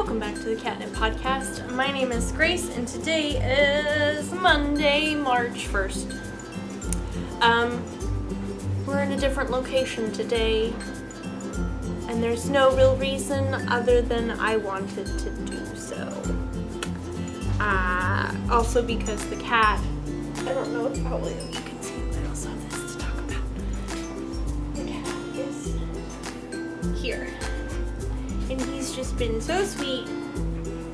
Welcome back to the Catnip Podcast. My name is Grace, and today is Monday, March 1st. We're in a different location today, and there's no real reason other than I wanted to do so. Also because the cat, I don't know if probably you can see, I also have this to talk about. The cat is here. And he's just been so sweet.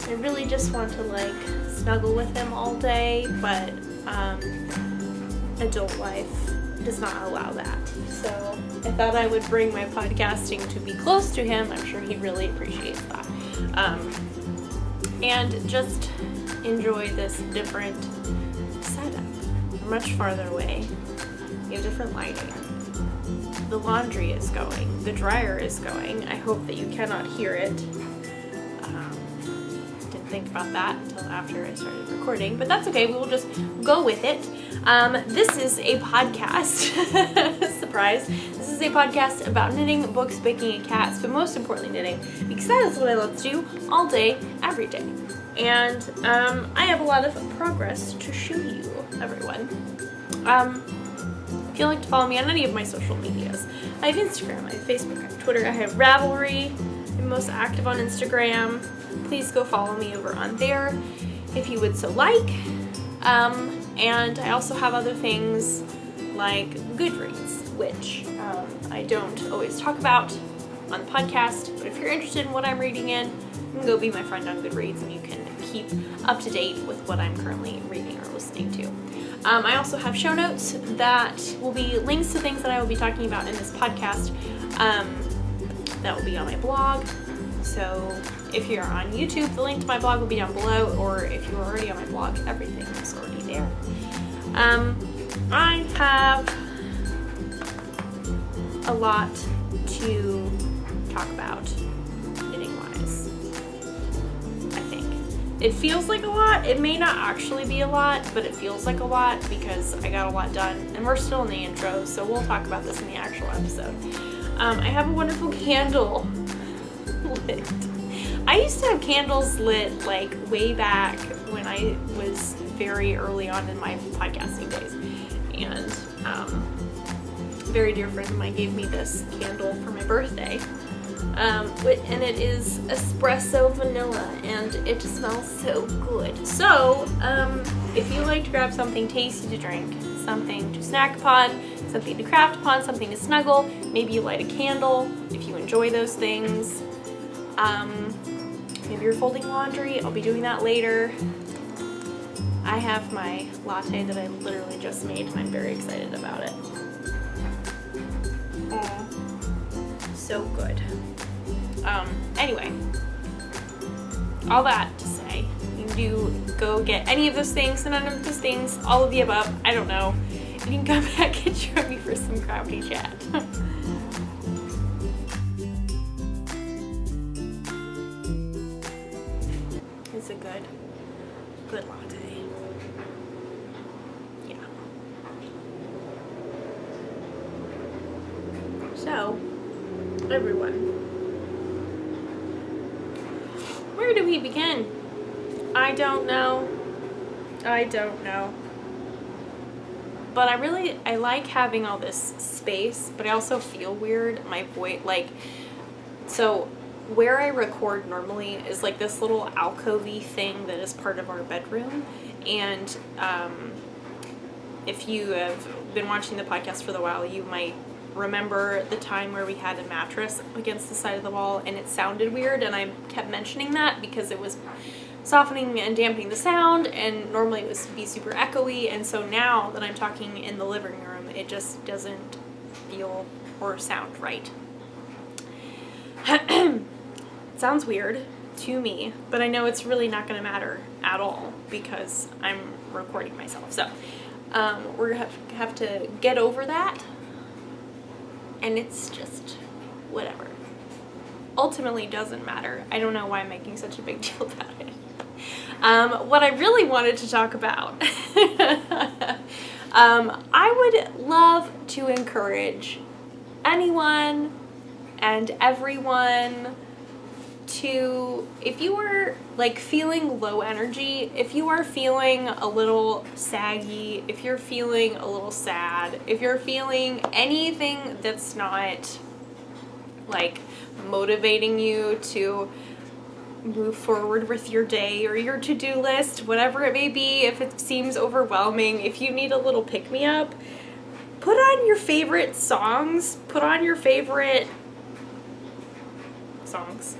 I really just want to snuggle with him all day, but adult life does not allow that. So I thought I would bring my podcasting to be close to him. I'm sure he really appreciates that. And just enjoy this different setup. We're much farther away. We have different lighting. The laundry is going. The dryer is going. I hope that you cannot hear it. Didn't think about that until after I started recording, but that's okay. We will just go with it. This is a podcast. Surprise. This is a podcast about knitting, books, baking, and cats, but most importantly knitting, because that is what I love to do all day, every day. And I have a lot of progress to show you, everyone. If you'd like to follow me on any of my social medias, I have Instagram, I have Facebook, I have Twitter, I have Ravelry. I'm most active on Instagram. Please go follow me over on there if you would so like. And I also have other things like Goodreads, which I don't always talk about on the podcast, but if you're interested in what I'm reading in, you can go be my friend on Goodreads and you can keep up to date with what I'm currently reading or listening to. I also have show notes that will be links to things that I will be talking about in this podcast that will be on my blog. So if you're on YouTube, the link to my blog will be down below, or if you're already on my blog, everything is already there. I have a lot to talk about knitting-wise, I think. It feels like a lot. It may not actually be a lot, but it feels like a lot because I got a lot done, and we're still in the intro, so we'll talk about this in the actual episode. I have a wonderful candle lit. I used to have candles lit way back when I was very early on in my podcasting days, and a very dear friend of mine gave me this candle for my birthday. And it is espresso vanilla, and it smells so good. So, if you like to grab something tasty to drink, something to snack upon, something to craft upon, something to snuggle, maybe you light a candle if you enjoy those things. Maybe you're folding laundry. I'll be doing that later. I have my latte that I literally just made, and I'm very excited about it. So good. Anyway, all that to say, you can go get any of those things, none of those things, all of the above, I don't know. You can come back and join me for some crafty chat. It's a good latte. Yeah. So, everyone, where do we begin? I don't know. But I like having all this space, but I also feel weird. My voice, so where I record normally is this little alcovey thing that is part of our bedroom. And if you have been watching the podcast for a while, you might remember the time where we had a mattress against the side of the wall and it sounded weird, and I kept mentioning that because it was softening and dampening the sound, and normally it would be super echoey, and so now that I'm talking in the living room, it just doesn't feel or sound right. It sounds weird to me, but I know it's really not going to matter at all because I'm recording myself. So we're going to have to get over that, and it's just whatever. Ultimately doesn't matter. I don't know why I'm making such a big deal about it. What I really wanted to talk about, I would love to encourage anyone and everyone if you are like feeling low energy, if you are feeling a little saggy, if you're feeling a little sad, if you're feeling anything that's not like motivating you to move forward with your day or your to-do list, whatever it may be, if it seems overwhelming, if you need a little pick-me-up, put on your favorite songs, put on your favorite songs.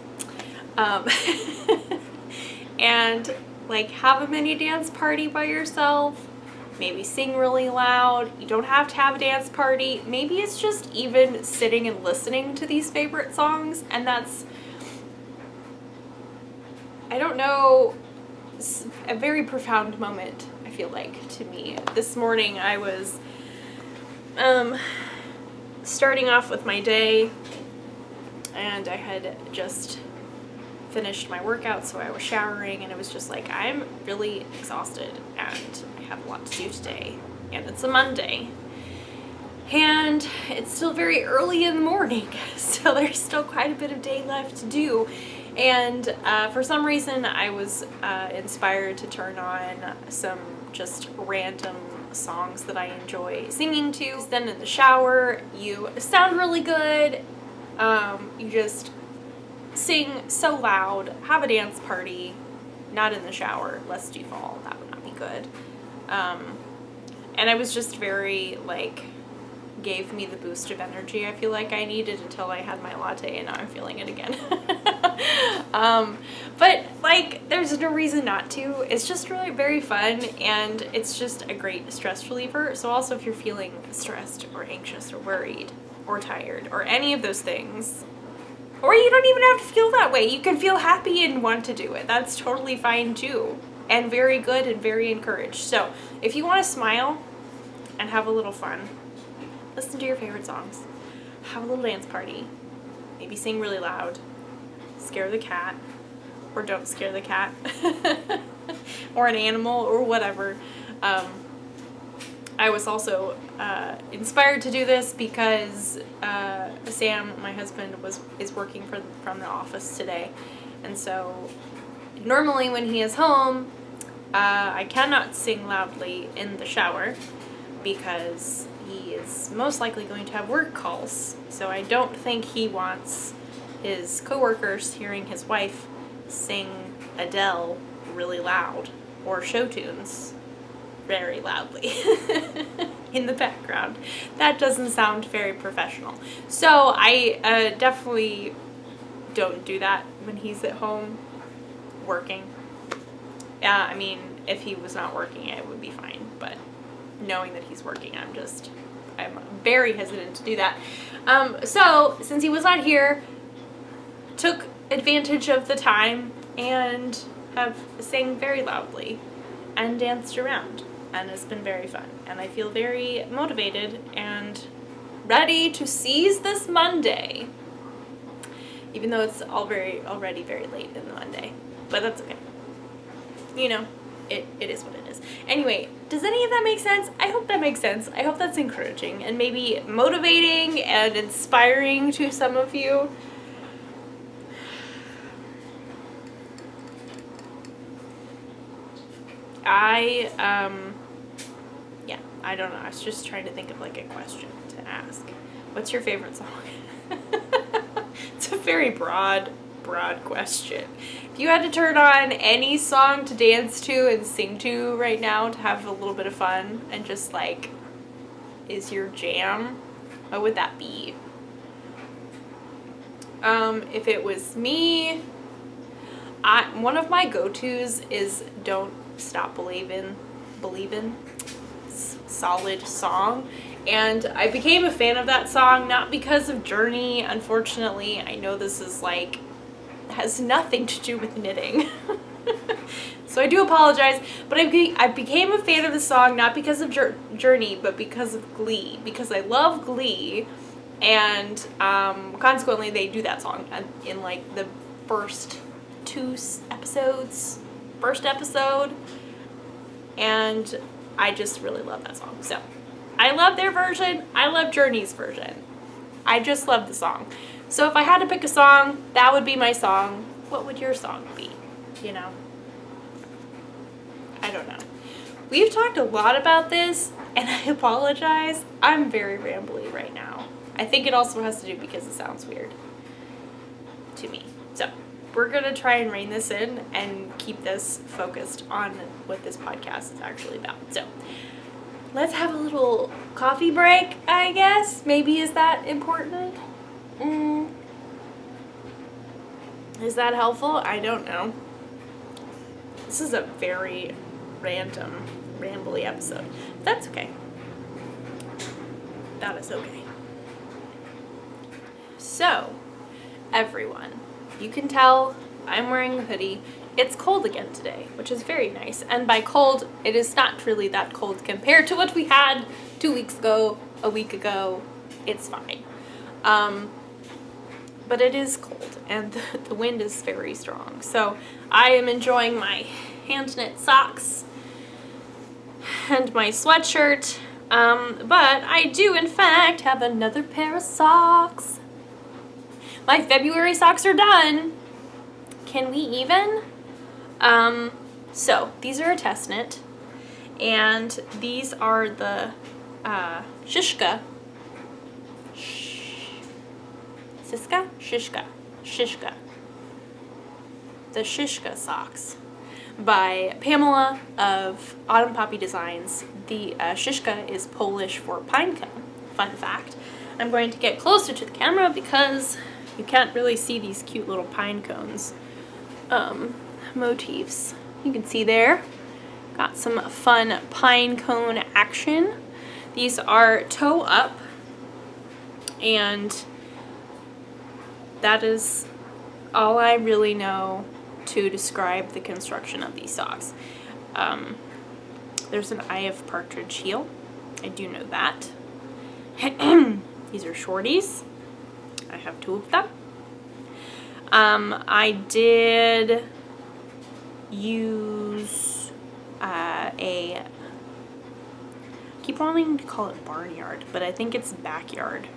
And like have a mini dance party by yourself, maybe sing really loud. You don't have to have a dance party. Maybe it's just even sitting and listening to these favorite songs, and that's, I don't know, a very profound moment, I feel like, to me. This morning I was starting off with my day, and I had just finished my workout, so I was showering, and it was just like, I'm really exhausted and I have a lot to do today, and it's a Monday and it's still very early in the morning, so there's still quite a bit of day left to do. And for some reason I was inspired to turn on some just random songs that I enjoy singing to. Then in the shower, you sound really good, you just sing so loud, have a dance party, not in the shower, lest you fall, that would not be good. And I was just very, like, gave me the boost of energy I feel like I needed until I had my latte, and now I'm feeling it again. But like, there's no reason not to. It's just really very fun, and it's just a great stress reliever. So also, if you're feeling stressed or anxious or worried or tired or any of those things, or you don't even have to feel that way, you can feel happy and want to do it. That's totally fine too, and very good and very encouraged. So if you want to smile and have a little fun, listen to your favorite songs, have a little dance party, maybe sing really loud, scare the cat, or don't scare the cat, or an animal, or whatever. I was also inspired to do this because Sam, my husband, is working from the office today, and so normally when he is home, I cannot sing loudly in the shower because he is most likely going to have work calls. So I don't think he wants his coworkers hearing his wife sing Adele really loud or show tunes very loudly in the background. That doesn't sound very professional. So I definitely don't do that when he's at home working. Yeah, I mean, if he was not working, it would be fine, but knowing that he's working, I'm very hesitant to do that. So since he was not here, took advantage of the time and have sang very loudly and danced around, and it's been very fun, and I feel very motivated and ready to seize this Monday, even though it's already very late in the Monday, but that's okay. You know, it is what it is. Anyway, does any of that make sense? I hope that makes sense. I hope that's encouraging and maybe motivating and inspiring to some of you. I don't know. I was just trying to think of like a question to ask. What's your favorite song? It's a very broad question. If you had to turn on any song to dance to and sing to right now to have a little bit of fun and just like is your jam, what would that be? If it was me, one of my go-tos is Don't Stop Believin'. Solid song, and I became a fan of that song not because of Journey, unfortunately. I know this is like has nothing to do with knitting. So I do apologize, but I became a fan of the song not because of Journey, but because of Glee, because I love Glee, and consequently they do that song in like the first episode, and I just really love that song. So I love their version, I love Journey's version. I just love the song. So if I had to pick a song, that would be my song. what would your song be, you know? I don't know. We've talked a lot about this, and I apologize. I'm very rambly right now. I think it also has to do because it sounds weird to me. So we're going to try and rein this in and keep this focused on what this podcast is actually about. So let's have a little coffee break, I guess. Maybe is that important? Is that helpful? I don't know. This is a very random, rambly episode. That's okay. That is okay. So, everyone, you can tell I'm wearing a hoodie. It's cold again today, which is very nice. And by cold, it is not really that cold compared to what we had 2 weeks ago, a week ago. It's fine. But it is cold, and the wind is very strong. So I am enjoying my hand-knit socks and my sweatshirt. But I do, in fact, have another pair of socks. My February socks are done. Can we even? So these are a test knit, and these are the Shishka. Shishka. The Shishka socks by Pamela of Autumn Poppy Designs. The Shishka is Polish for pine cone. Fun fact. I'm going to get closer to the camera because you can't really see these cute little pine cones motifs. You can see there. Got some fun pine cone action. These are toe up, and that is all I really know to describe the construction of these socks. There's an Eye of Partridge heel. I do know that. These are shorties. I have 2 of them. I did use I keep wanting to call it barnyard, but I think it's backyard.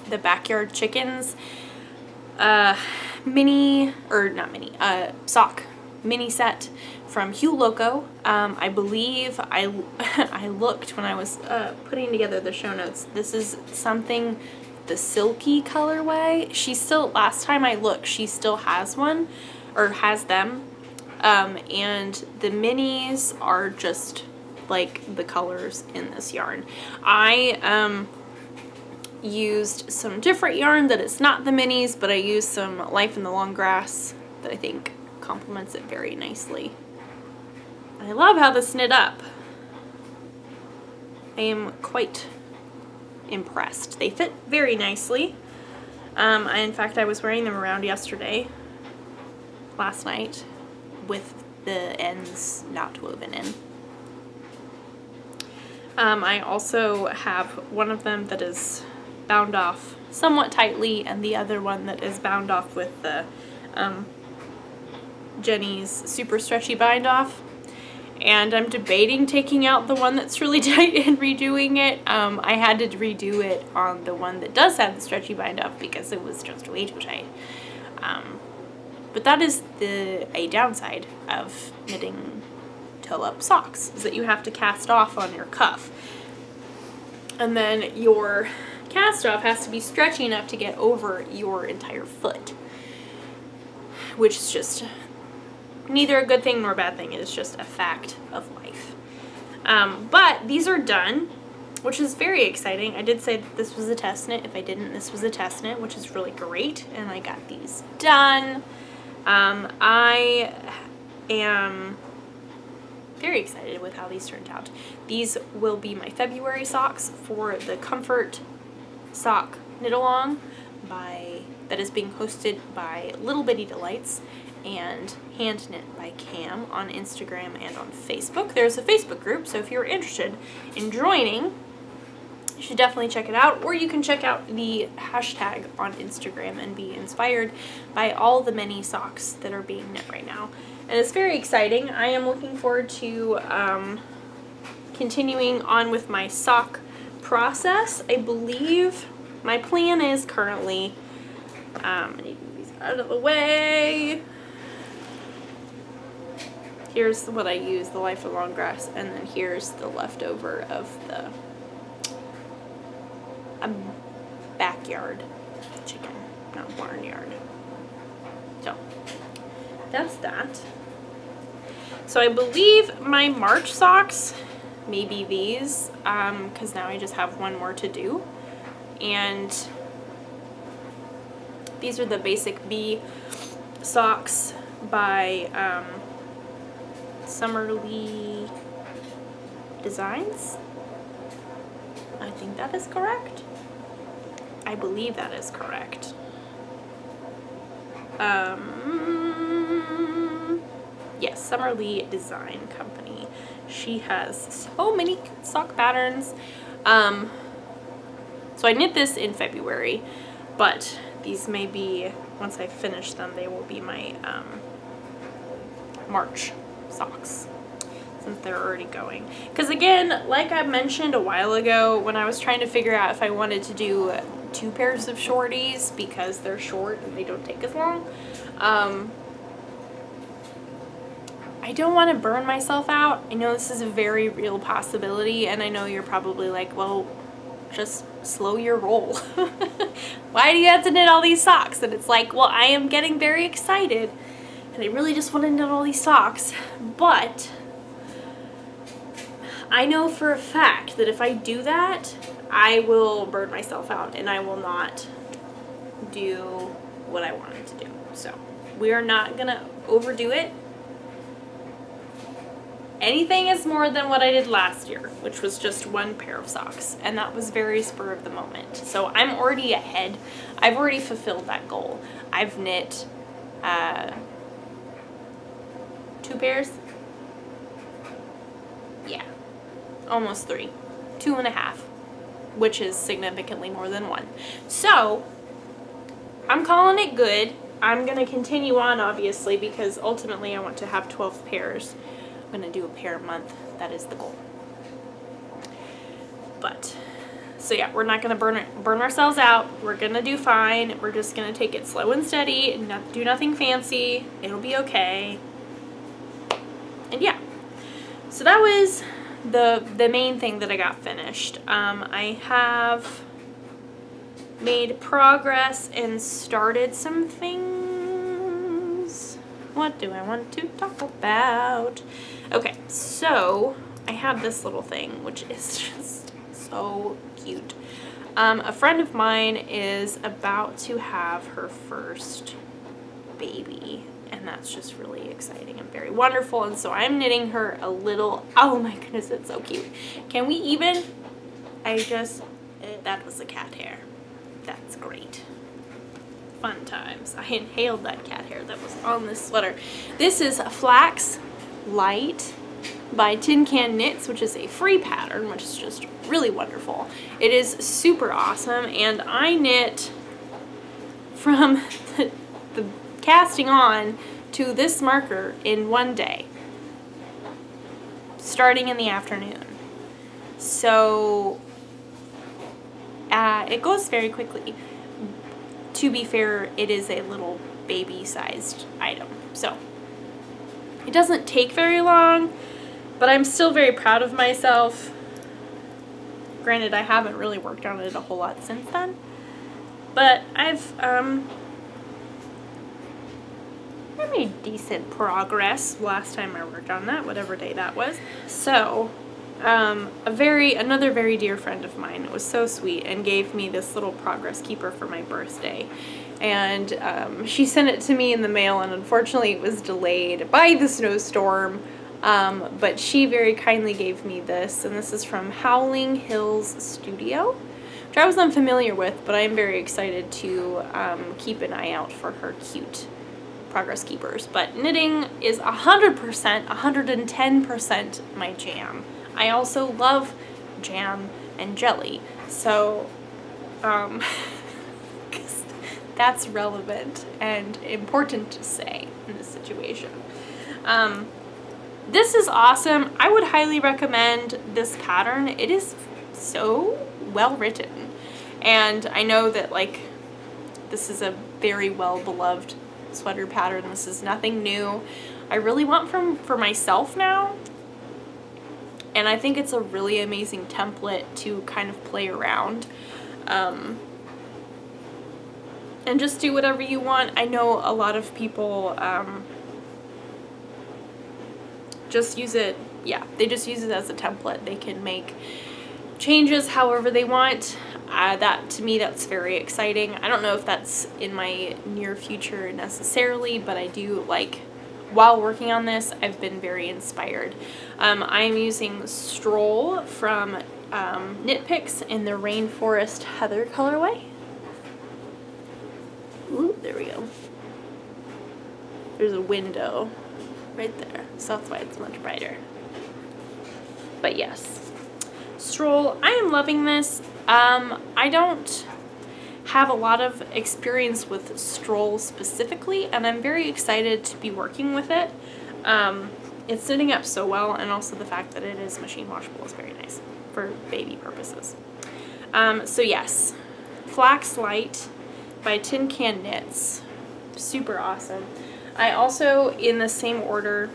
The Backyard Chickens sock mini set from Hue Loco. I believe I looked when I was putting together the show notes. This is something, the silky colorway. Last time I looked, she still has one, or has them. And the minis are just like the colors in this yarn. I used some different yarn that is not the minis, but I used some Life in the Long Grass that I think complements it very nicely. I love how this knit up. I am quite impressed. They fit very nicely. In fact, I was wearing them around last night, with the ends not woven in. I also have one of them that is bound off somewhat tightly, and the other one that is bound off with the Jenny's super stretchy bind off. And I'm debating taking out the one that's really tight and redoing it. I had to redo it on the one that does have the stretchy bind off because it was just way too tight. But that is a downside of knitting toe-up socks, is that you have to cast off on your cuff. And then your cast off has to be stretchy enough to get over your entire foot, which is just neither a good thing nor a bad thing. It is just a fact of life. But these are done, which is very exciting. I did say that this was a test knit. If I didn't, this was a test knit, which is really great. And I got these done. I am very excited with how these turned out. These will be my February socks for the Comfort Sock Knit Along that is being hosted by Little Bitty Delights and Hand Knit by Cam on Instagram and on Facebook. There's a Facebook group, so if you're interested in joining, you should definitely check it out, or you can check out the hashtag on Instagram and be inspired by all the many socks that are being knit right now. And it's very exciting. I am looking forward to continuing on with my sock process. I believe my plan is currently, I need to move these out of the way. Here's what I use, the Life of Long Grass, and then here's the leftover of the backyard chicken, not barnyard. So that's that. So I believe my March socks may be these, because now I just have one more to do. And these are the Basic Bee socks by Summerly Designs. I think that is correct. I believe that is correct. Yes, Summerly Design Company. She has so many cute sock patterns. So I knit this in February, but these may be, once I finish them, they will be my March socks, since they're already going. Because again, like I mentioned a while ago, when I was trying to figure out if I wanted to do 2 pairs of shorties because they're short and they don't take as long, I don't want to burn myself out. I know this is a very real possibility, and I know you're probably like, well, just slow your roll. Why do you have to knit all these socks? And it's like, well, I am getting very excited and I really just want to knit all these socks, but I know for a fact that if I do that, I will burn myself out and I will not do what I wanted to do. So we are not gonna overdo it. Anything is more than what I did last year, which was just 1 pair of socks, and that was very spur of the moment. So I'm already ahead. I've already fulfilled that goal. I've knit 2 pairs. Yeah, almost 3, 2.5, which is significantly more than 1. So I'm calling it good. I'm gonna continue on, obviously, because ultimately I want to have 12 pairs. I'm gonna do a pair a month. That is the goal. But so yeah, we're not gonna burn ourselves out. We're gonna do fine. We're just gonna take it slow and steady and not do nothing fancy. It'll be okay. And yeah, so that was the main thing that I got finished. I have made progress and started some things. What do I want to talk about? Okay, so I have this little thing, which is just so cute. A friend of mine is about to have her first baby, and that's just really exciting and very wonderful. And so I'm knitting her a little, oh my goodness, it's so cute. Can we even, that was a cat hair. That's great. Fun times. I inhaled that cat hair that was on this sweater. This is Flax Light by Tin Can Knits, which is a free pattern, which is just really wonderful. It is super awesome, and I knit from the casting on to this marker in 1 day, starting in the afternoon. So it goes very quickly. To be fair, it is a little baby-sized item, so it doesn't take very long, but I'm still very proud of myself. Granted, I haven't really worked on it a whole lot since then, but I've I made decent progress last time I worked on that, whatever day that was. So another very dear friend of mine was so sweet and gave me this little progress keeper for my birthday, and she sent it to me in the mail, and unfortunately it was delayed by the snowstorm, but she very kindly gave me this, and this is from Howling Hills Studio, which I was unfamiliar with, but I'm very excited to keep an eye out for her cute progress keepers. But knitting is 100%, 110% my jam. I also love jam and jelly, so that's relevant and important to say in this situation. This is awesome. I would highly recommend this pattern. It is so well written, and I know that like this is a very well beloved sweater pattern. This is nothing new. I really want for myself now. And I think it's a really amazing template to kind of play around. And just do whatever you want. I know a lot of people just use it, they just use it as a template. They can make changes however they want. That, to me, that's very exciting. I don't know if that's in my near future necessarily, but I do like, while working on this, I've been very inspired. I'm using Stroll from Knit Picks in the Rainforest Heather colorway. Ooh, there we go. There's a window right there, so that's why it's much brighter. But yes, Stroll, I am loving this. I don't have a lot of experience with Stroll specifically, and I'm very excited to be working with it. It's sitting up so well, and also the fact that it is machine washable is very nice for baby purposes. So yes, Flax Light by Tin Can Knits. Super awesome. I also, in the same order,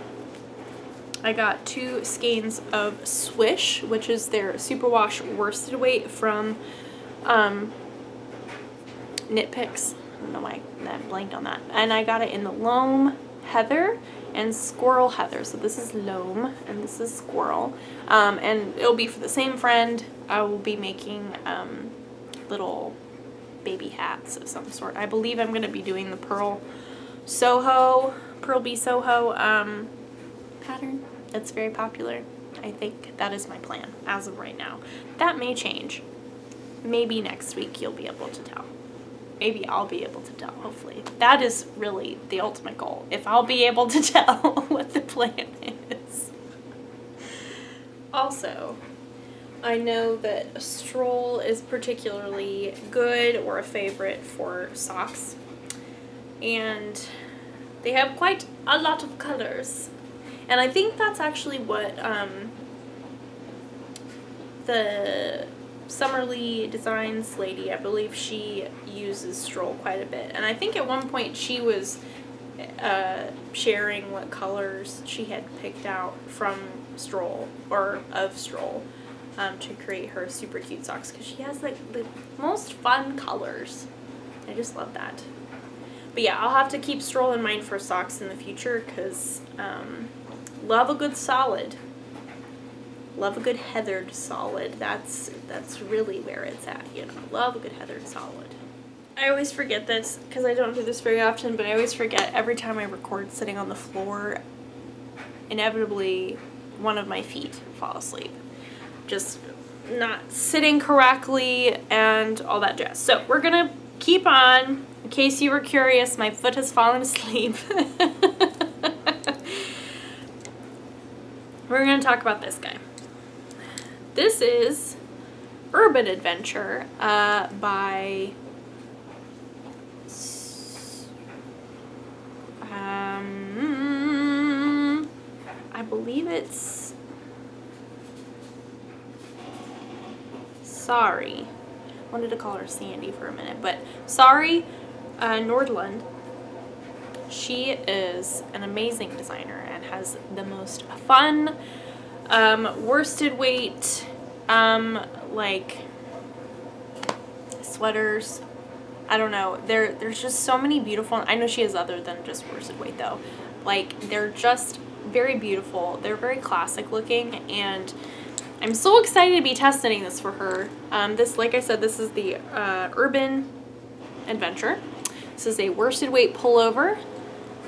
I got 2 skeins of Swish, which is their superwash worsted weight from Knit Picks. I don't know why I blanked on that. And I got it in the Loam Heather and Squirrel Heather. So this is Loam and this is Squirrel. And it'll be for the same friend. I will be making little baby hats of some sort. I believe I'm going to be doing the Pearl Bee Soho pattern. That's very popular. I think that is my plan as of right now. That may change. Maybe next week you'll be able to tell. Maybe I'll be able to tell, hopefully. That is really the ultimate goal. If I'll be able to tell what the plan is. Also, I know that Stroll is particularly good or a favorite for socks. And they have quite a lot of colors. And I think that's actually what the Summerly Designs lady, I believe she uses Stroll quite a bit. And I think at one point she was sharing what colors she had picked out from Stroll, or of Stroll, to create her super cute socks, because she has like the most fun colors. I just love that. But yeah, I'll have to keep Stroll in mind for socks in the future, because love a good solid. Love a good heathered solid. That's really where it's at, you know. Love a good heathered solid. I always forget this, because I don't do this very often, but I always forget every time I record sitting on the floor, inevitably one of my feet fall asleep. Just not sitting correctly and all that jazz. So we're gonna keep on. In case you were curious, my foot has fallen asleep. We're going to talk about this guy. This is Urban Adventure by I believe it's Sorry. I wanted to call her Sandy for a minute, but Sorry Nordlund. She is an amazing designer and has the most fun worsted weight like sweaters. I don't know. There's just so many beautiful. I know she has other than just worsted weight though. Like, they're just very beautiful. They're very classic looking, and I'm so excited to be testing this for her. This, like I said, this is the Urban Adventure. This is a worsted weight pullover,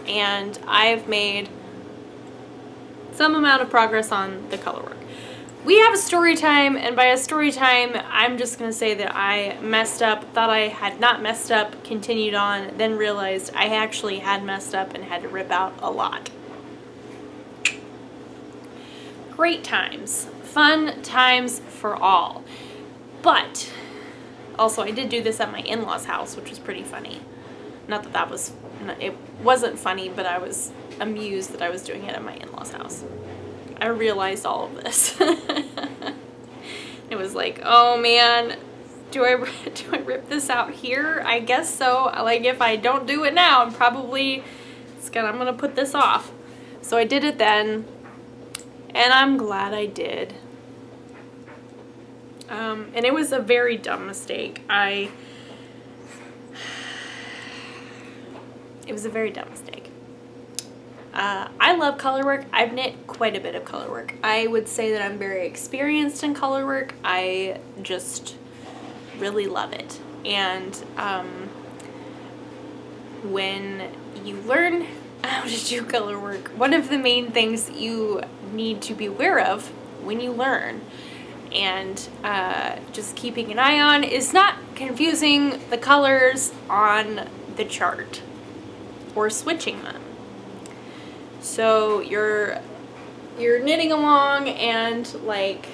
and I've made some amount of progress on the color work. We have a story time, and by a story time, I'm just going to say that I messed up, thought I had not messed up, continued on, then realized I actually had messed up and had to rip out a lot. Great times. Fun times for all. But, also I did do this at my in-laws' house, which was pretty funny. Not that that was, it wasn't funny, but I was amused that I was doing it at my in-laws' house. I realized all of this. It was like, oh man, do I rip this out here? I guess so. Like, if I don't do it now, I'm gonna put this off. So I did it then, and I'm glad I did. And it was a very dumb mistake. It was a very dumb mistake. I love color work. I've knit quite a bit of color work. I would say that I'm very experienced in color work. I just really love it. And when you learn how to do color work, one of the main things that you need to be aware of when you learn and just keeping an eye on is not confusing the colors on the chart or switching them. So you're knitting along, and like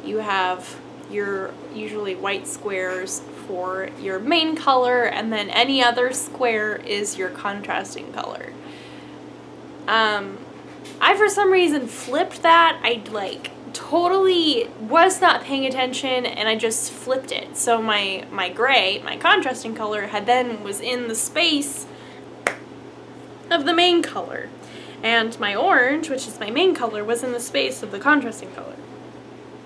you have your usually white squares for your main color, and then any other square is your contrasting color. I for some reason flipped that. I like totally was not paying attention, and I just flipped it. So my gray, my contrasting color, was in the space of the main color, and my orange, which is my main color, was in the space of the contrasting color.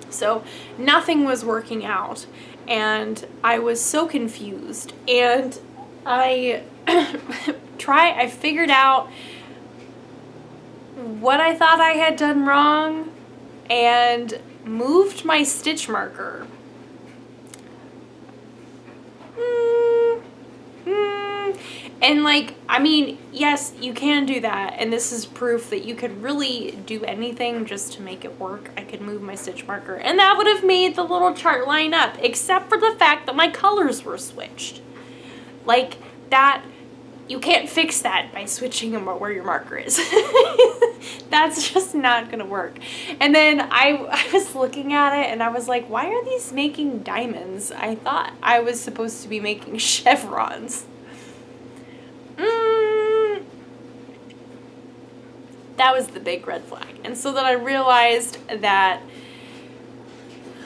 So nothing was working out, and I was so confused, and I figured out what I thought I had done wrong and moved my stitch marker. And like, I mean, yes, you can do that, and this is proof that you could really do anything just to make it work. I could move my stitch marker, and that would have made the little chart line up, except for the fact that my colors were switched. Like, that, you can't fix that by switching them where your marker is. That's just not gonna work. And then I was looking at it, and I was like, why are these making diamonds? I thought I was supposed to be making chevrons. That was the big red flag. And so then I realized that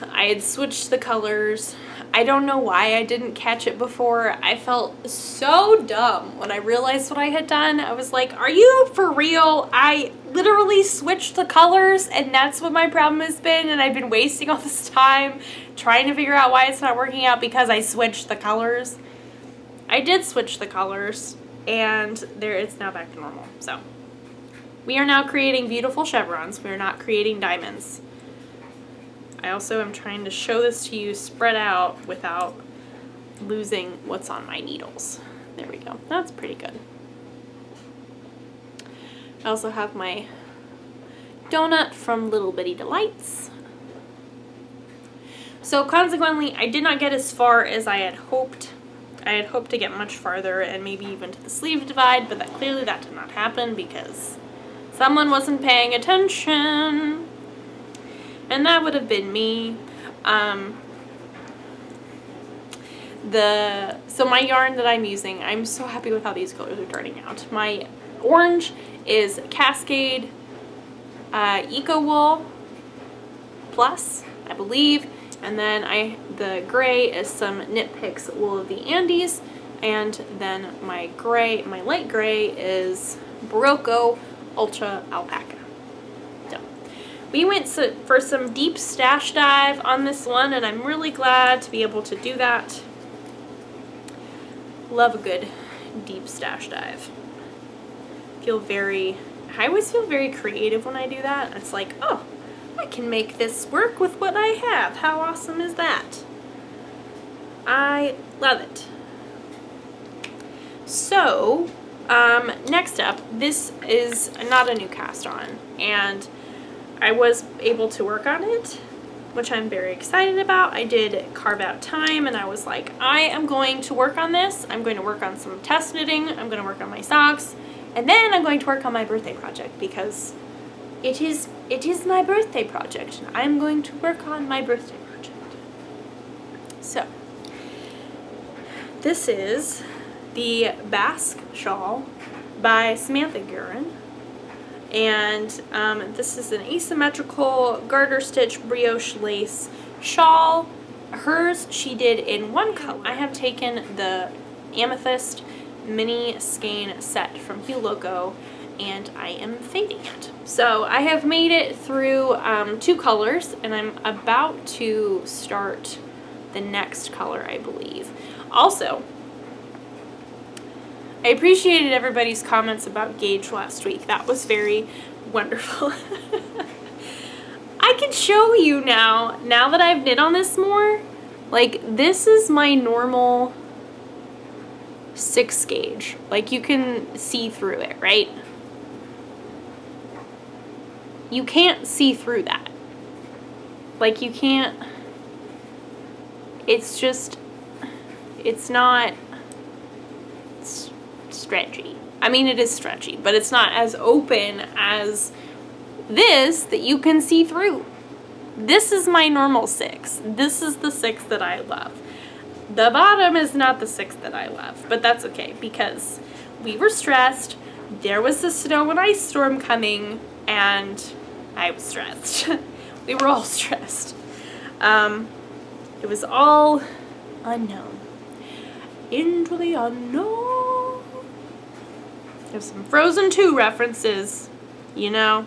I had switched the colors. I don't know why I didn't catch it before. I felt so dumb when I realized what I had done. I was like, are you for real? I literally switched the colors, and that's what my problem has been, and I've been wasting all this time trying to figure out why it's not working out because I switched the colors. I did switch the colors, and it's now back to normal. So we are now creating beautiful chevrons. We are not creating diamonds. I also am trying to show this to you spread out without losing what's on my needles. There we go. That's pretty good. I also have my donut from Little Bitty Delights. So consequently, I did not get as far as I had hoped. I had hoped to get much farther and maybe even to the sleeve divide, but clearly that did not happen because someone wasn't paying attention, and that would have been me. So my yarn that I'm using, I'm so happy with how these colors are turning out. My orange is Cascade Eco Wool Plus, I believe, and then the gray is some Knit Picks Wool of the Andes, and then my light gray is Barocco Ultra Alpaca. So we went for some deep stash dive on this one, and I'm really glad to be able to do that. Love a good deep stash dive. I always feel very creative when I do that. It's like, oh, I can make this work with what I have. How awesome is that? I love it. So, next up, this is not a new cast on, and I was able to work on it, which I'm very excited about. I did carve out time, and I was like, I am going to work on this. I'm going to work on some test knitting. I'm going to work on my socks, and then I'm going to work on my birthday project because it is my birthday project, and I'm going to work on my birthday project. So, this is the Basque Shawl by Samantha Guerin, and this is an asymmetrical garter stitch brioche lace shawl. hers she did in one color. I have taken the Amethyst mini skein set from Hue Loco and I am fading it. So I have made it through 2 colors and I'm about to start the next color, I believe. Also, I appreciated everybody's comments about Gauge last week. That was very wonderful. I can show you now that I've knit on this more, like this is my normal 6 gauge. Like you can see through it, right? You can't see through that. Like you can't, it's just, it's not stretchy. I mean, it is stretchy, but it's not as open as this that you can see through. This is my normal 6. This is the 6 that I love. The bottom is not the 6 that I love, but that's okay because we were stressed. There was a snow and ice storm coming and I was stressed. We were all stressed. It was all unknown. Into the unknown. There's some Frozen 2 references, you know.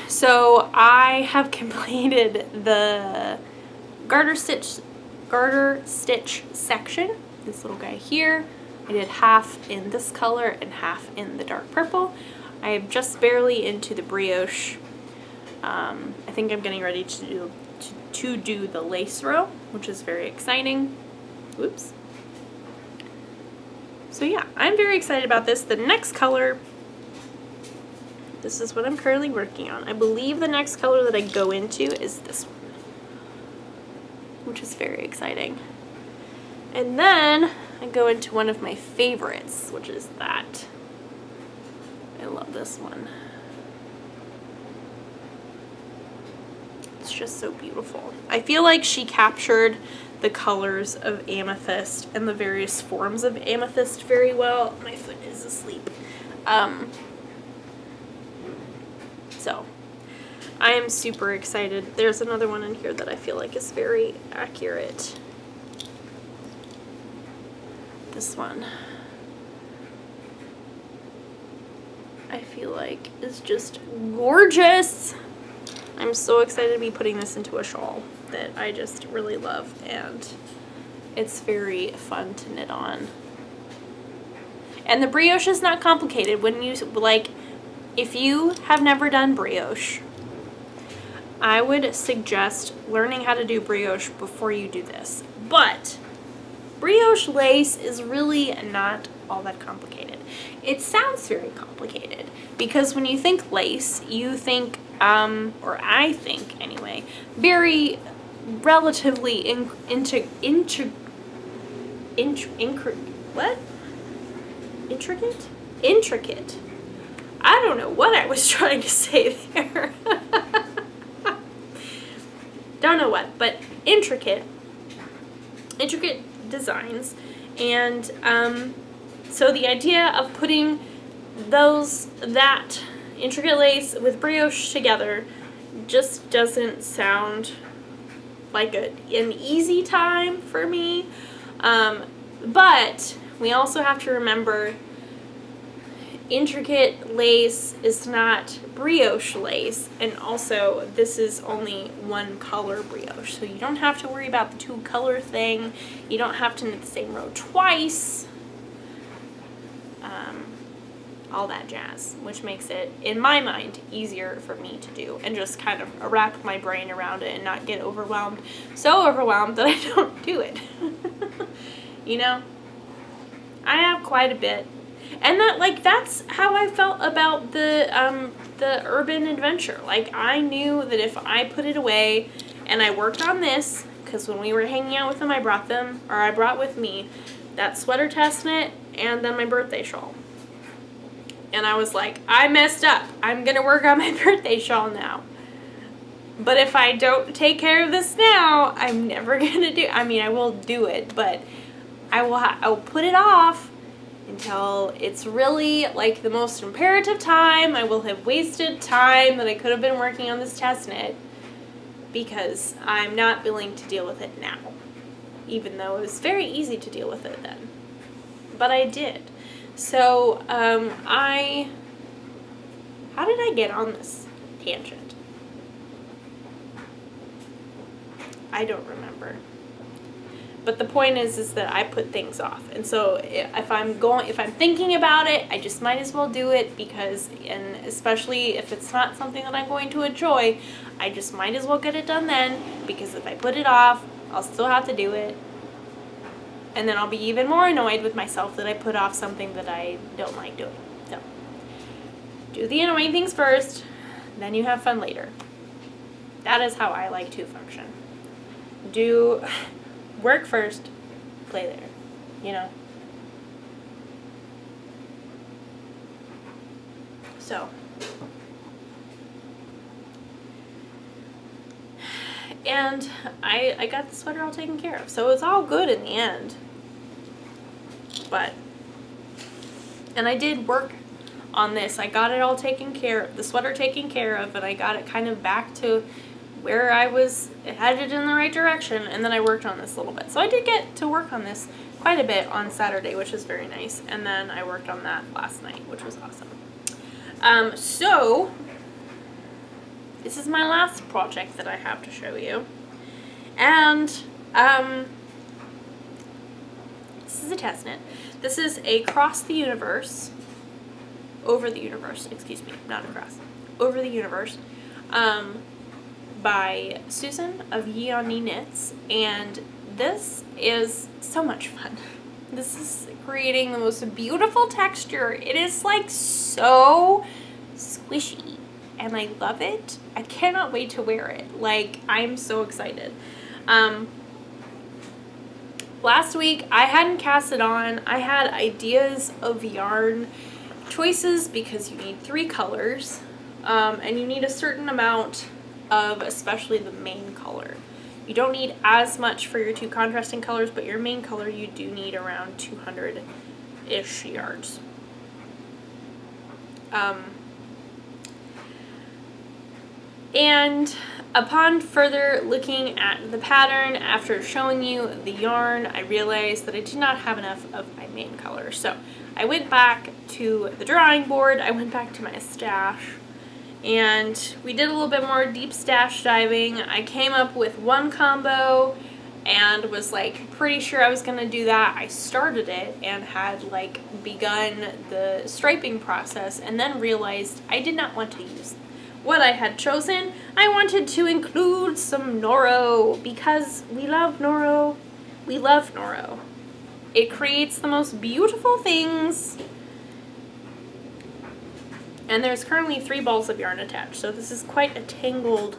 So I have completed the garter stitch section. This little guy here. I did half in this color and half in the dark purple. I am just barely into the brioche. I think I'm getting ready to do the lace row, which is very exciting. Whoops. So yeah, I'm very excited about this. The next color, this is what I'm currently working on. I believe the next color that I go into is this one, which is very exciting. And then I go into one of my favorites, which is that. I love this one. It's just so beautiful. I feel like she captured the colors of amethyst and the various forms of amethyst very well. My foot is asleep. So I am super excited. There's another one in here that I feel like is very accurate. This one I feel like is just gorgeous. I'm so excited to be putting this into a shawl that I just really love, and it's very fun to knit on. And the brioche is not complicated. When you, like, if you have never done brioche, I would suggest learning how to do brioche before you do this. But brioche lace is really not all that complicated. It sounds very complicated because when you think lace, you think, or I think anyway, very relatively intricate. I don't know what I was trying to say there. Don't know what, but intricate designs. And so the idea of putting that intricate lace with brioche together just doesn't sound like an easy time for me. But we also have to remember intricate lace is not brioche lace, and also this is only one color brioche, so you don't have to worry about the 2 color thing. You don't have to knit the same row twice. All that jazz, which makes it, in my mind, easier for me to do and just kind of wrap my brain around it and not get overwhelmed. So overwhelmed that I don't do it. You know? I have quite a bit. And that's how I felt about the urban adventure. Like, I knew that if I put it away and I worked on this, because when we were hanging out with them, I brought with me that sweater test knit and then my birthday shawl. And I was like, I messed up. I'm going to work on my birthday shawl now. But if I don't take care of this now, I'm never going to do, I mean, I will do it, but I will put it off until it's really like the most imperative time. I will have wasted time that I could have been working on this test knit. because I'm not willing to deal with it now, even though it was very easy to deal with it then. But I did. So, how did I get on this tangent? I don't remember. But the point is that I put things off. And so if I'm thinking about it, I just might as well do it because, and especially if it's not something that I'm going to enjoy, I just might as well get it done then, because if I put it off, I'll still have to do it. And then I'll be even more annoyed with myself that I put off something that I don't like doing. So, do the annoying things first, then you have fun later. That is how I like to function. Do work first, play later, you know? So, and I got the sweater all taken care of, so it's all good in the end. But, and I did work on this. I got it all taken care of, the sweater taken care of, and I got it kind of back to where I was headed in the right direction, and then I worked on this a little bit. So I did get to work on this quite a bit on Saturday, which is very nice, and then I worked on that last night, which was awesome. So, this is my last project that I have to show you, and this is a test knit. This is a over the universe, excuse me, not across, over the universe, by Susan of Ye On Knee Knits, and this is so much fun. This is creating the most beautiful texture. It is like so squishy, and I love it. I cannot wait to wear it. Like, I'm so excited. Last week I hadn't cast it on. I had ideas of yarn choices because you need 3 colors, and you need a certain amount of especially the main color. You don't need as much for your 2 contrasting colors, but your main color you do need around 200-ish yards. And upon further looking at the pattern, after showing you the yarn, I realized that I did not have enough of my main color. So I went back to the drawing board, I went back to my stash, and we did a little bit more deep stash diving. I came up with one combo and was like pretty sure I was gonna do that. I started it and had like begun the striping process, and then realized I did not want to use what I had chosen. I wanted to include some Noro because we love Noro. We love Noro. It creates the most beautiful things. And there's currently 3 balls of yarn attached, so this is quite a tangled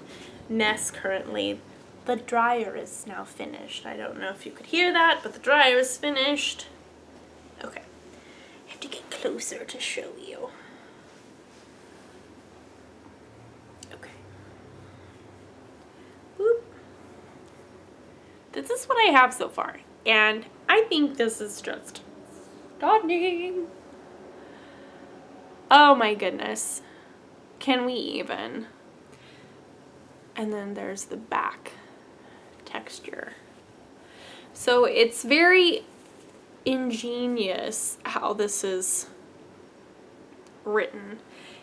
mess currently. The dryer is now finished. I don't know if you could hear that, but the dryer is finished. Okay, I have to get closer to show you. Okay. Boop. This is what I have so far, and I think this is just stunning. Oh my goodness. Can we even? And then there's the back texture. So it's very ingenious how this is written,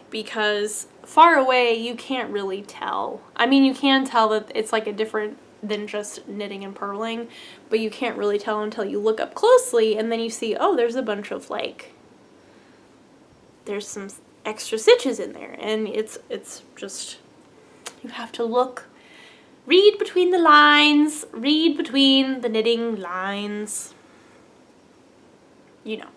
because far away you can't really tell. I mean, you can tell that it's like a different than just knitting and purling, but you can't really tell until you look up closely, and then you see, oh, there's a bunch of like, there's some extra stitches in there, and it's just, you have to look, read between the lines, read between the knitting lines, you know.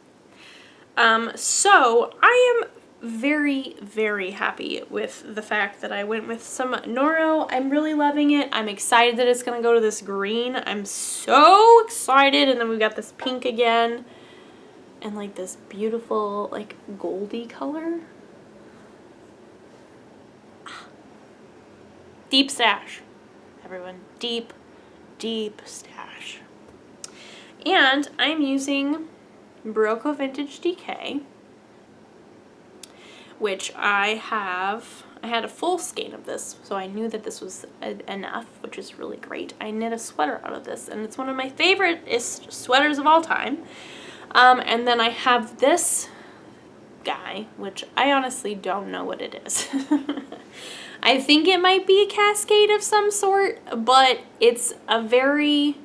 So I am very, very happy with the fact that I went with some Noro. I'm really loving it. I'm excited that it's gonna go to this green. I'm so excited. And then we've got this pink again, and like this beautiful like goldy color. Deep stash, everyone. Deep, deep stash. And I'm using Barocco Vintage DK, which I had a full skein of this, so I knew that this was enough, which is really great. I knit a sweater out of this, and it's one of my favorite sweaters of all time. And then I have this guy, which I honestly don't know what it is. I think it might be a cascade of some sort, but it's a very...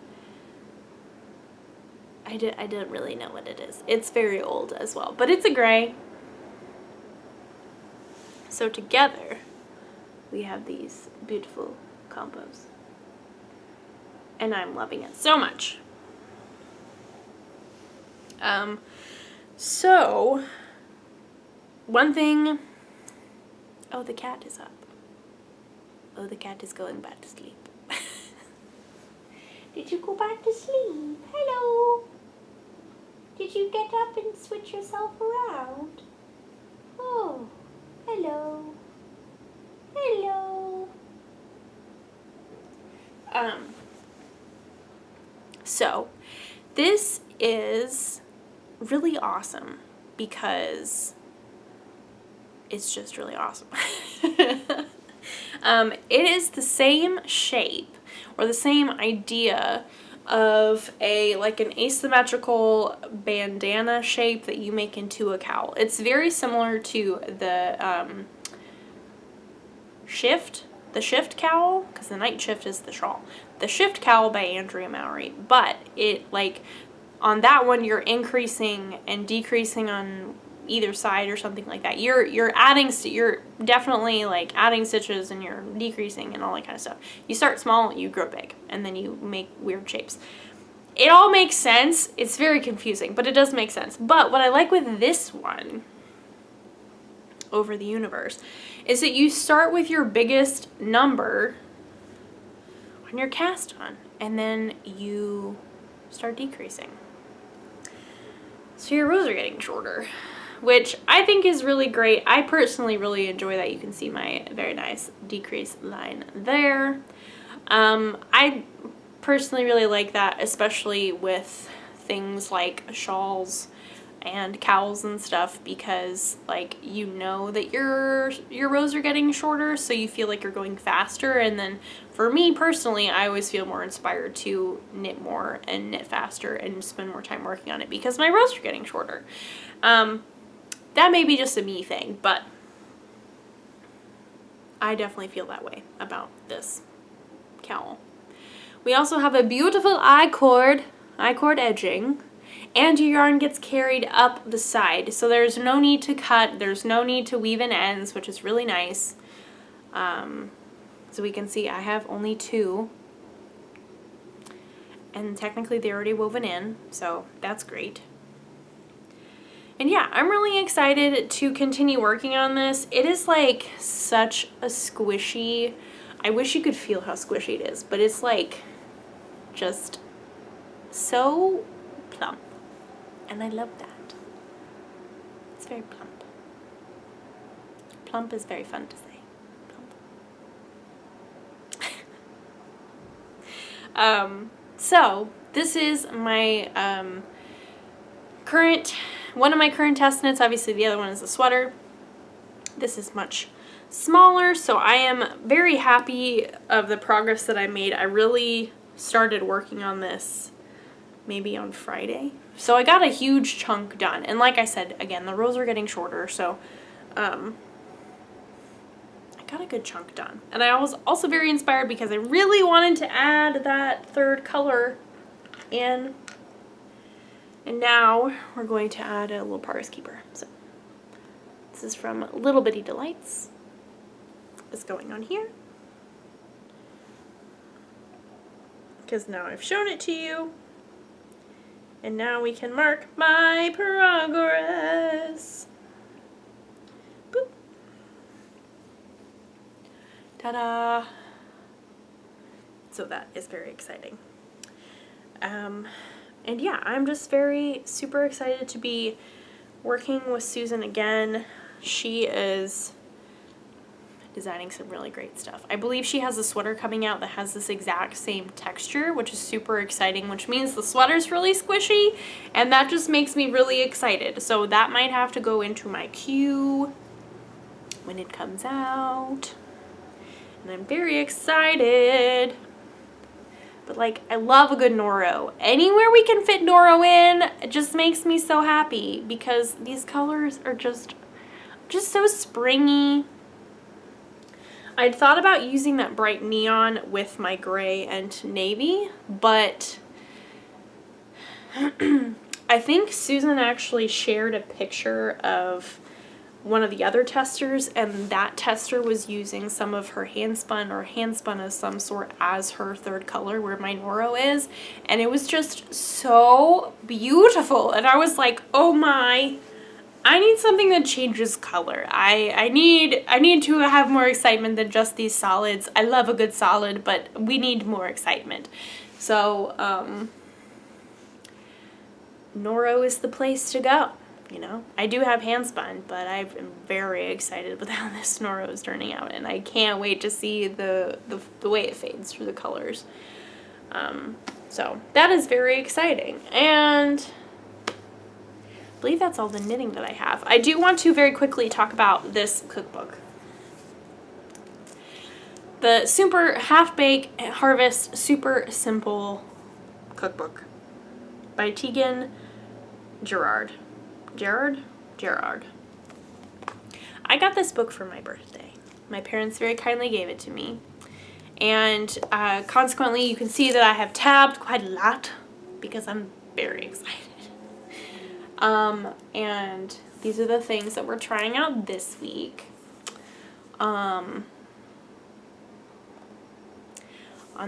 I didn't really know what it is. It's very old as well, but it's a gray. So together, we have these beautiful combos. And I'm loving it so much. So, one thing... Oh, the cat is up. Oh, the cat is going back to sleep. Did you go back to sleep? Hello? Did you get up and switch yourself around? Oh, hello. Hello. So, this is really awesome because it's just really awesome. It is the same shape or the same idea of an asymmetrical bandana shape that you make into a cowl. It's very similar to the shift cowl, because the night shift is the shawl. The shift cowl by Andrea Mowry, but on that one you're increasing and decreasing on either side or something like that. You're definitely adding stitches and you're decreasing and all that kind of stuff. You start small, you grow big, and then you make weird shapes. It all makes sense. It's very confusing, but it does make sense. But what I like with this one over the universe is that you start with your biggest number on your cast on, and then you start decreasing. So your rows are getting shorter, which I think is really great. I personally really enjoy that. You can see my very nice decrease line there. I personally really like that, especially with things like shawls and cowls and stuff, because you know that your rows are getting shorter, so you feel like you're going faster. And then for me personally, I always feel more inspired to knit more and knit faster and spend more time working on it because my rows are getting shorter. That may be just a me thing, but I definitely feel that way about this cowl. We also have a beautiful I-cord edging, and your yarn gets carried up the side. So there's no need to cut, there's no need to weave in ends, which is really nice. So we can see I have only 2. And technically they're already woven in, so that's great. And yeah, I'm really excited to continue working on this. It is such a squishy, I wish you could feel how squishy it is, but it's just so plump. And I love that. It's very plump. Plump is very fun to say. Plump. So this is my one of my current test knits. Obviously the other one is a sweater. This is much smaller, so I am very happy of the progress that I made. I really started working on this maybe on Friday. So I got a huge chunk done. And like I said, again, the rows are getting shorter, so I got a good chunk done. And I was also very inspired because I really wanted to add that third color in. And now we're going to add a little Paris Keeper. So this is from Little Bitty Delights. It's going on here. Because now I've shown it to you. And now we can mark my progress. Boop. Ta-da! So that is very exciting. And yeah, I'm just super excited to be working with Susan again. She is designing some really great stuff. I believe she has a sweater coming out that has this exact same texture, which is super exciting, which means the sweater's really squishy, and that just makes me really excited. So that might have to go into my queue when it comes out. And I'm very excited. But like, I love a good Noro. Anywhere we can fit Noro in, it just makes me so happy because these colors are just so springy. I'd thought about using that bright neon with my gray and navy, but I think Susan actually shared a picture of one of the other testers, and that tester was using some of her handspun of some sort as her third color where my Noro is, and it was just so beautiful. And I was like, oh my, I need something that changes color. I need to have more excitement than just these solids. I love a good solid, but we need more excitement. So Noro is the place to go. You know, I do have handspun, but I'm very excited with how this Noro is turning out, and I can't wait to see the way it fades through the colors. So that is very exciting, and I believe that's all the knitting that I have. I do want to very quickly talk about this cookbook. The Super Half-Bake Harvest Super Simple Cookbook by Tegan Gerard. Gerard. I got this book for my birthday. My parents very kindly gave it to me. And consequently, you can see that I have tabbed quite a lot because I'm very excited. And these are the things that we're trying out this week. On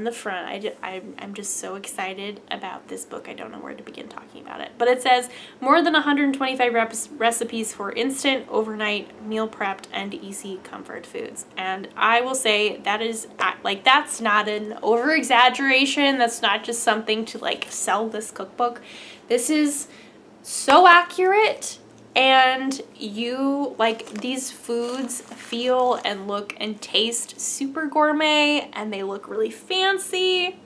the front, I'm just so excited about this book. I don't know where to begin talking about it. But it says, more than 125 recipes for instant, overnight, meal prepped, and easy comfort foods. And I will say that is, like, that's not an over-exaggeration. That's not just something to, like, sell this cookbook. This is so accurate. And you, like, these foods feel and look and taste super gourmet, and they look really fancy,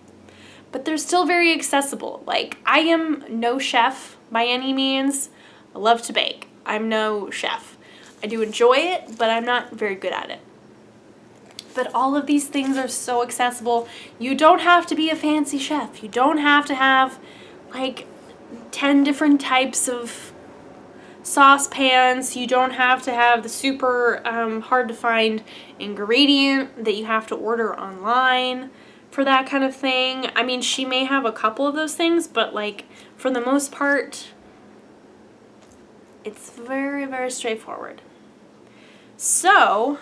but they're still very accessible. Like, I am no chef by any means. I love to bake. I'm no chef. I do enjoy it, but I'm not very good at it. But all of these things are so accessible. You don't have to be a fancy chef. You don't have to have, like, 10 different types of saucepans. You don't have to have the super hard to find ingredient that you have to order online for that kind of thing. I mean, she may have a couple of those things, but like for the most part, it's very, very straightforward. So,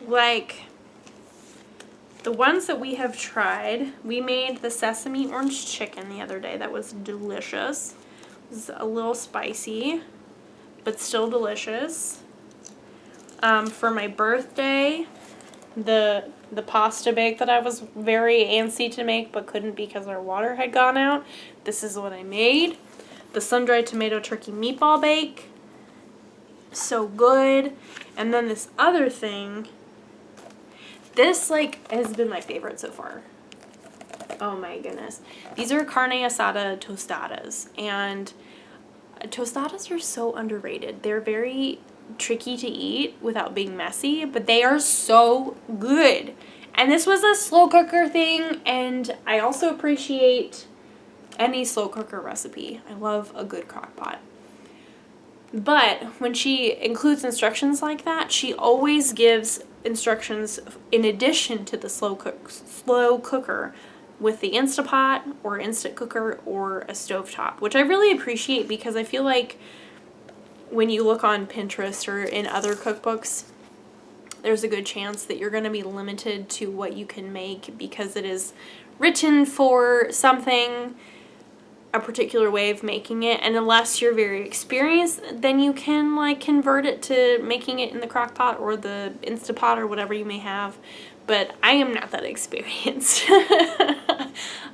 like, the ones that we have tried, we made the sesame orange chicken the other day. That was delicious. It was a little spicy, but still delicious. For my birthday, the pasta bake that I was very antsy to make but couldn't because our water had gone out, this is what I made. The sun-dried tomato turkey meatball bake, so good. And then this other thing, this like has been my favorite so far. Oh my goodness. These are carne asada tostadas, and tostadas are so underrated. They're very tricky to eat without being messy, but they are so good. And this was a slow cooker thing, and I also appreciate any slow cooker recipe. I love a good crock pot. But when she includes instructions like that, she always gives instructions in addition to the slow cooker with the Instapot or Instant Cooker or a stovetop, which I really appreciate because I feel like when you look on Pinterest or in other cookbooks, there's a good chance that you're going to be limited to what you can make because it is written for something, a particular way of making it, and unless you're very experienced, then you can like convert it to making it in the crock pot or the Instapot or whatever you may have. But I am not that experienced.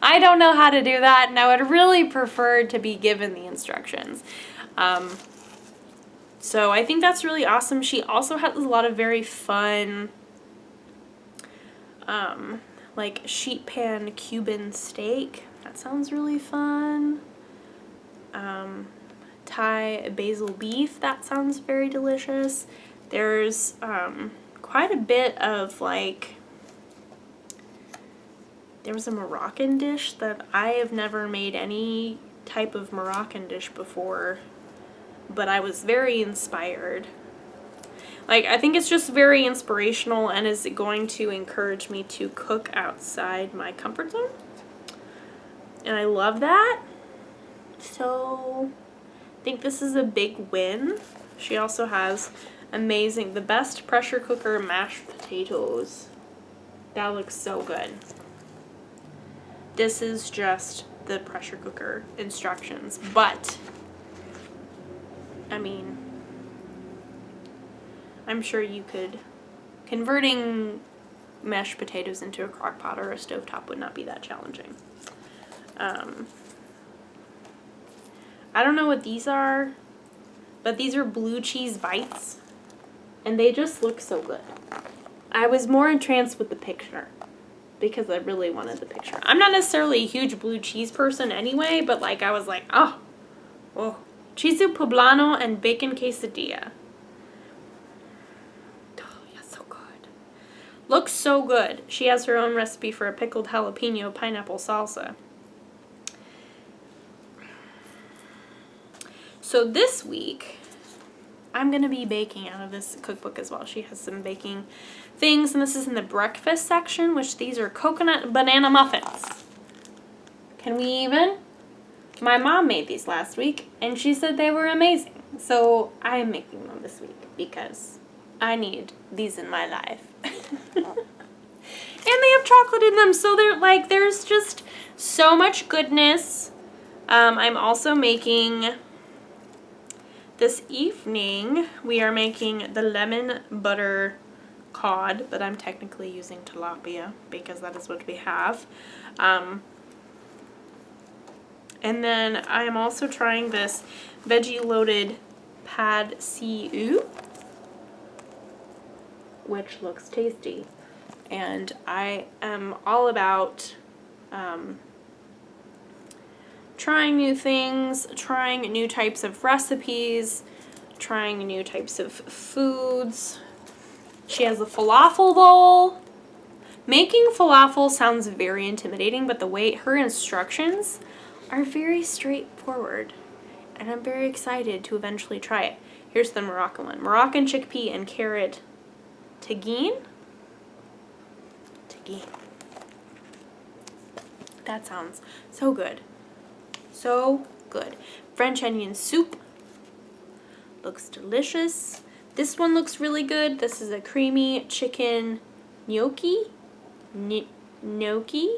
I don't know how to do that, and I would really prefer to be given the instructions. So I think that's really awesome. She also has a lot of very fun, like sheet pan Cuban steak. That sounds really fun. Thai basil beef. That sounds very delicious. There's quite a bit of like, there was a Moroccan dish that I have never made any type of Moroccan dish before, but I was very inspired. Like, I think it's just very inspirational and is going to encourage me to cook outside my comfort zone. And I love that. So, I think this is a big win. She also has the best pressure cooker mashed potatoes. That looks so good. This is just the pressure cooker instructions, but, I mean, I'm sure you could, converting mashed potatoes into a crock pot or a stovetop would not be that challenging. I don't know what these are, but these are blue cheese bites, and they just look so good. I was more entranced with the picture because I really wanted the picture. I'm not necessarily a huge blue cheese person anyway, but like I was like, oh, cheesy poblano and bacon quesadilla. Looks so good. She has her own recipe for a pickled jalapeno pineapple salsa. So this week, I'm going to be baking out of this cookbook as well. She has some baking things, and this is in the breakfast section, which these are coconut banana muffins. Can we even? My mom made these last week, and she said they were amazing. So I'm making them this week because I need these in my life. And they have chocolate in them, so they're like, there's just so much goodness. I'm also making, this evening, we are making the lemon butter cod, but I'm technically using tilapia because that is what we have. And then I am also trying this veggie loaded pad see ew, which looks tasty. And I am all about trying new things, trying new types of recipes, trying new types of foods. She has a falafel bowl. Making falafel sounds very intimidating, but the way her instructions are very straightforward. And I'm very excited to eventually try it. Here's the Moroccan one. Moroccan chickpea and carrot tagine. That sounds so good. So good. French onion soup. Looks delicious. This one looks really good. This is a creamy chicken gnocchi. Gnocchi?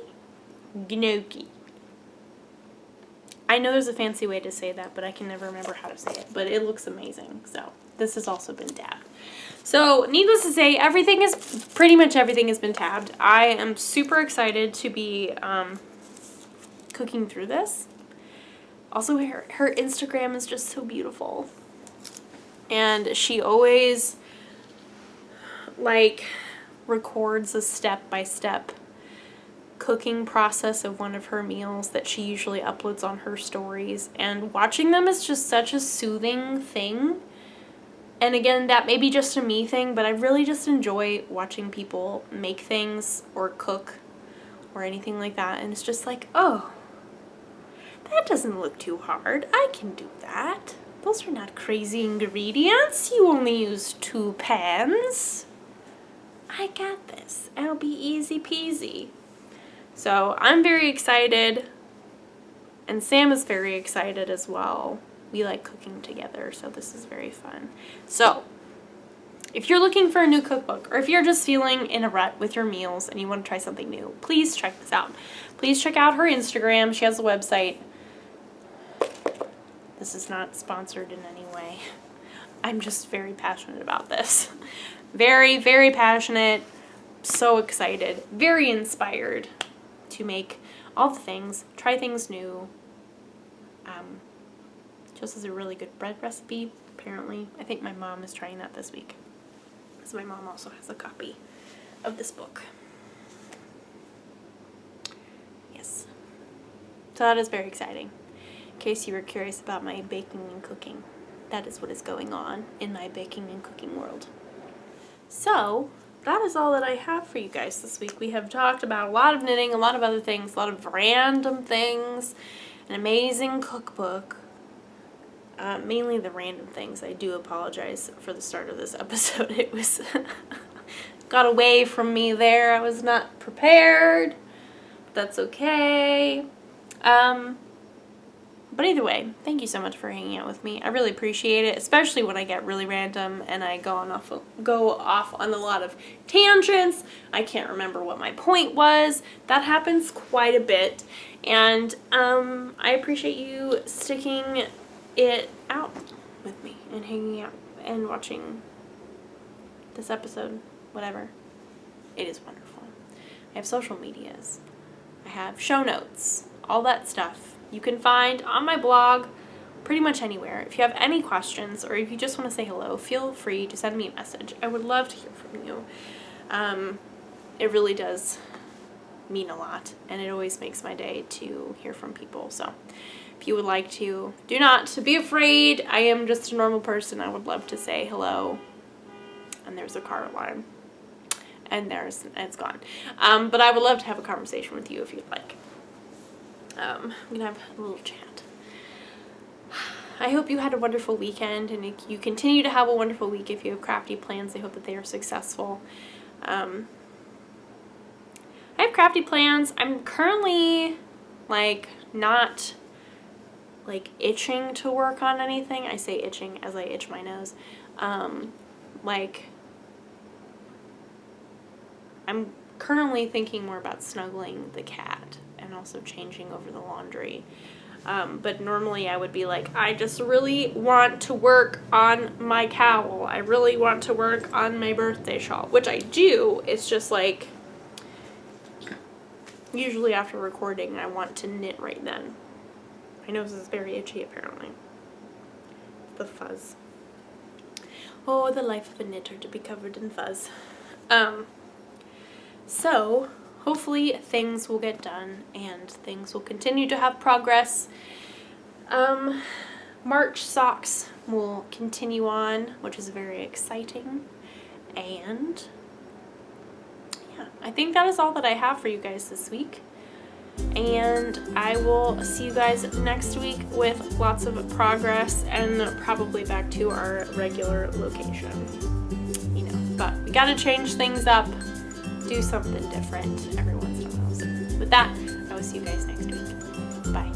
I know there's a fancy way to say that, but I can never remember how to say it. But it looks amazing. So this has also been tabbed. So needless to say, pretty much everything has been tabbed. I am super excited to be cooking through this. Also, her Instagram is just so beautiful. And she always, like, records a step-by-step cooking process of one of her meals that she usually uploads on her stories. And watching them is just such a soothing thing. And again, that may be just a me thing, but I really just enjoy watching people make things or cook or anything like that. And it's just like, oh, that doesn't look too hard. I can do that. Those are not crazy ingredients. You only use 2 pans. I got this. It'll be easy peasy. So I'm very excited. And Sam is very excited as well. We like cooking together, so this is very fun. So, if you're looking for a new cookbook, or if you're just feeling in a rut with your meals and you want to try something new, please check this out. Please check out her Instagram. She has a website. This is not sponsored in any way. I'm just very passionate about this. Very, very passionate. So excited. Very inspired to make all the things, try things new. Just is a really good bread recipe, apparently. I think my mom is trying that this week. So my mom also has a copy of this book. Yes. So that is very exciting. In case you were curious about my baking and cooking. that is what is going on in my baking and cooking world. So that is all that I have for you guys this week. We have talked about a lot of knitting, a lot of other things, a lot of random things, an amazing cookbook. Mainly the random things. I do apologize for the start of this episode. It was got away from me there. I was not prepared. But that's okay. But either way, thank you so much for hanging out with me. I really appreciate it, especially when I get really random and I go off on a lot of tangents. I can't remember what my point was. That happens quite a bit. And I appreciate you sticking it out with me and hanging out and watching this episode, whatever. It is wonderful. I have social medias. I have show notes, all that stuff. You can find on my blog pretty much anywhere. If you have any questions or if you just want to say hello, feel free to send me a message. I would love to hear from you. It really does mean a lot, and it always makes my day to hear from people. So if you would like to, do not be afraid. I am just a normal person. I would love to say hello. And there's a car alarm. And it's gone. But I would love to have a conversation with you if you'd like. We can have a little chat. I hope you had a wonderful weekend, and you continue to have a wonderful week. If you have crafty plans, I hope that they are successful. I have crafty plans. I'm currently, not, itching to work on anything. I say itching as I itch my nose. I'm currently thinking more about snuggling the cat and also changing over the laundry. But normally I would be like, I just really want to work on my cowl. I really want to work on my birthday shawl, which I do. It's just usually after recording, I want to knit right then. My nose is very itchy, apparently. The fuzz. Oh, the life of a knitter, to be covered in fuzz. So hopefully things will get done and things will continue to have progress. March socks will continue on, which is very exciting. And yeah, I think that is all that I have for you guys this week. And I will see you guys next week with lots of progress and probably back to our regular location. But we gotta change things up. Do something different every once in a while. So with that, I will see you guys next week. Bye.